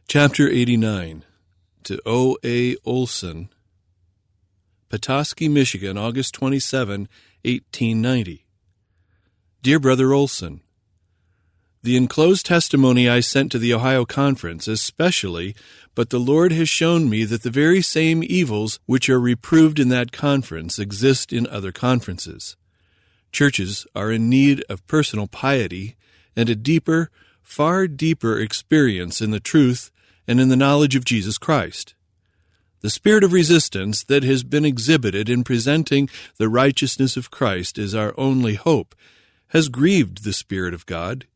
Chapter 89. To O. A. Olsen, Petoskey, Michigan, August 27, 1890. Dear Brother Olsen, the enclosed testimony I sent to the Ohio Conference, especially, but the Lord has shown me that the very same evils which are reproved in that conference exist in other conferences. Churches are in need of personal piety and a deeper, far deeper experience in the truth and in the knowledge of Jesus Christ. The spirit of resistance that has been exhibited in presenting the righteousness of Christ as our only hope has grieved the Spirit of God,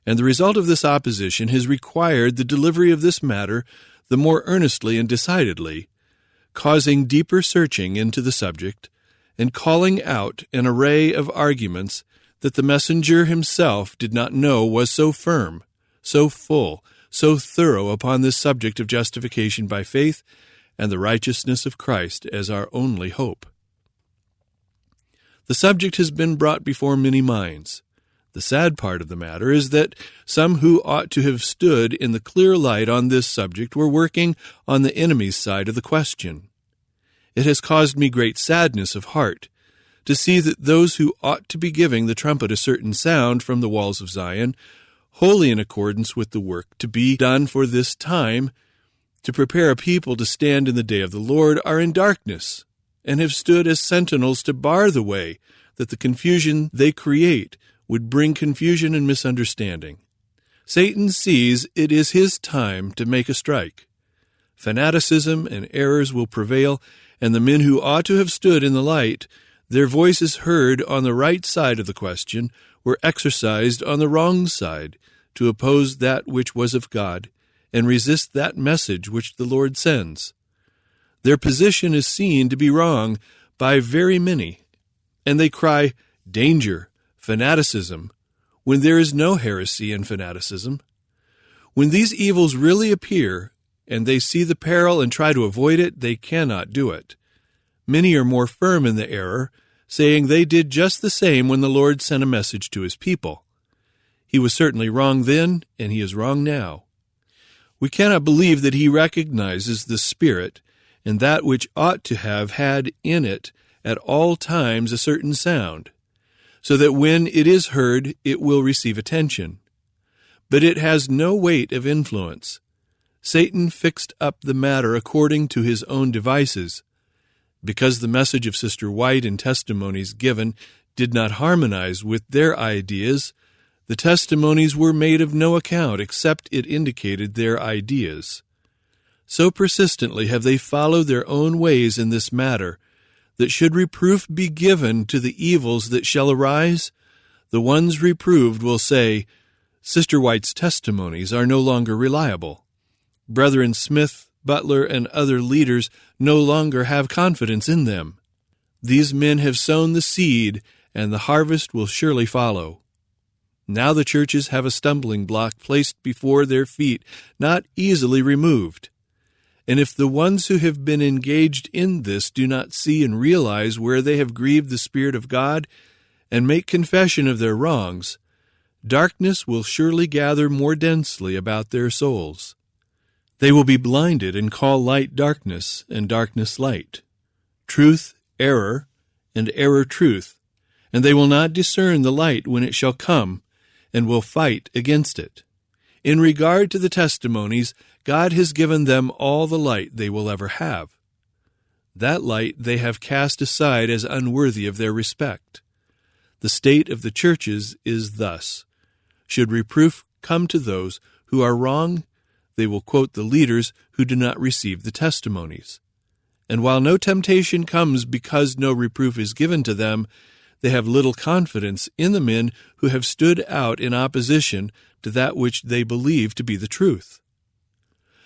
and the result of this opposition has required the delivery of this matter the more earnestly and decidedly, causing deeper searching into the subject, and calling out an array of arguments that the messenger himself did not know was so firm, so full, so thorough upon this subject of justification by faith and the righteousness of Christ as our only hope. The subject has been brought before many minds. The sad part of the matter is that some who ought to have stood in the clear light on this subject were working on the enemy's side of the question. It has caused me great sadness of heart to see that those who ought to be giving the trumpet a certain sound from the walls of Zion, wholly in accordance with the work to be done for this time, to prepare a people to stand in the day of the Lord, are in darkness, and have stood as sentinels to bar the way that the confusion they create would bring confusion and misunderstanding. Satan sees it is his time to make a strike. Fanaticism and errors will prevail, and the men who ought to have stood in the light, their voices heard on the right side of the question, were exercised on the wrong side to oppose that which was of God and resist that message which the Lord sends. Their position is seen to be wrong by very many, and they cry, "Danger, fanaticism," when there is no heresy in fanaticism. When these evils really appear, and they see the peril and try to avoid it, they cannot do it. Many are more firm in the error, saying they did just the same when the Lord sent a message to his people. He was certainly wrong then, and he is wrong now. We cannot believe that he recognizes the Spirit and that which ought to have had in it at all times a certain sound, so that when it is heard it will receive attention. But it has no weight of influence. Satan fixed up the matter according to his own devices. Because the message of Sister White and testimonies given did not harmonize with their ideas, the testimonies were made of no account except it indicated their ideas. So persistently have they followed their own ways in this matter, that should reproof be given to the evils that shall arise, the ones reproved will say, "Sister White's testimonies are no longer reliable. Brethren Smith, Butler, and other leaders no longer have confidence in them. These men have sown the seed, and the harvest will surely follow." Now the churches have a stumbling block placed before their feet, not easily removed. And if the ones who have been engaged in this do not see and realize where they have grieved the Spirit of God and make confession of their wrongs, darkness will surely gather more densely about their souls. They will be blinded and call light darkness and darkness light, truth error and error truth, and they will not discern the light when it shall come, and will fight against it. In regard to the testimonies, God has given them all the light they will ever have. That light they have cast aside as unworthy of their respect. The state of the churches is thus. Should reproof come to those who are wrong, they will quote the leaders who do not receive the testimonies. And while no temptation comes because no reproof is given to them, they have little confidence in the men who have stood out in opposition to that which they believe to be the truth.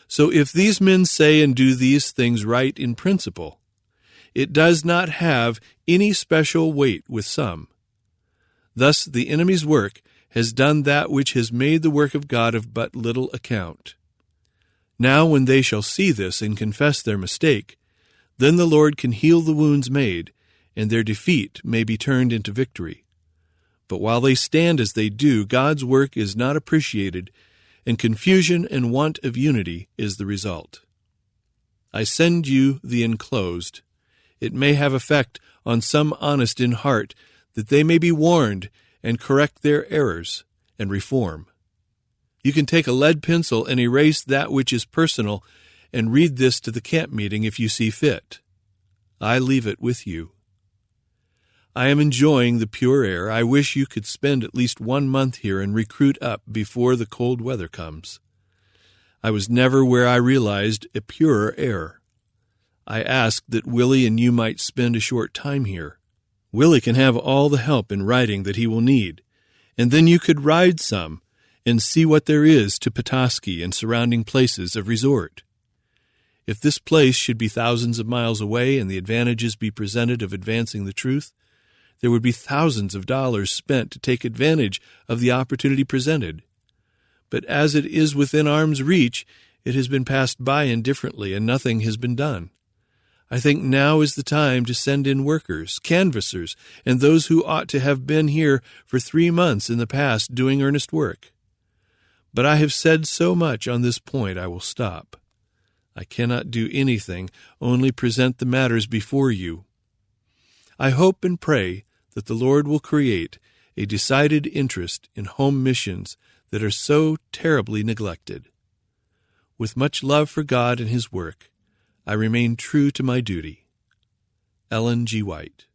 So if these men say and do these things right in principle, it does not have any special weight with some. Thus the enemy's work has done that which has made the work of God of but little account. Now when they shall see this and confess their mistake, then the Lord can heal the wounds made, and their defeat may be turned into victory. But while they stand as they do, God's work is not appreciated, and confusion and want of unity is the result. I send you the enclosed. It may have effect on some honest in heart, that they may be warned and correct their errors and reform. You can take a lead pencil and erase that which is personal and read this to the camp meeting if you see fit. I leave it with you. I am enjoying the pure air. I wish you could spend at least 1 month here and recruit up before the cold weather comes. I was never where I realized a purer air. I asked that Willie and you might spend a short time here. Willie can have all the help in writing that he will need, and then you could ride some and see what there is to Petoskey and surrounding places of resort. If this place should be thousands of miles away and the advantages be presented of advancing the truth, there would be thousands of dollars spent to take advantage of the opportunity presented. But as it is within arm's reach, it has been passed by indifferently, and nothing has been done. I think now is the time to send in workers, canvassers, and those who ought to have been here for 3 months in the past doing earnest work. But I have said so much on this point, I will stop. I cannot do anything, only present the matters before you. I hope and pray that the Lord will create a decided interest in home missions that are so terribly neglected. With much love for God and His work, I remain true to my duty. Ellen G. White.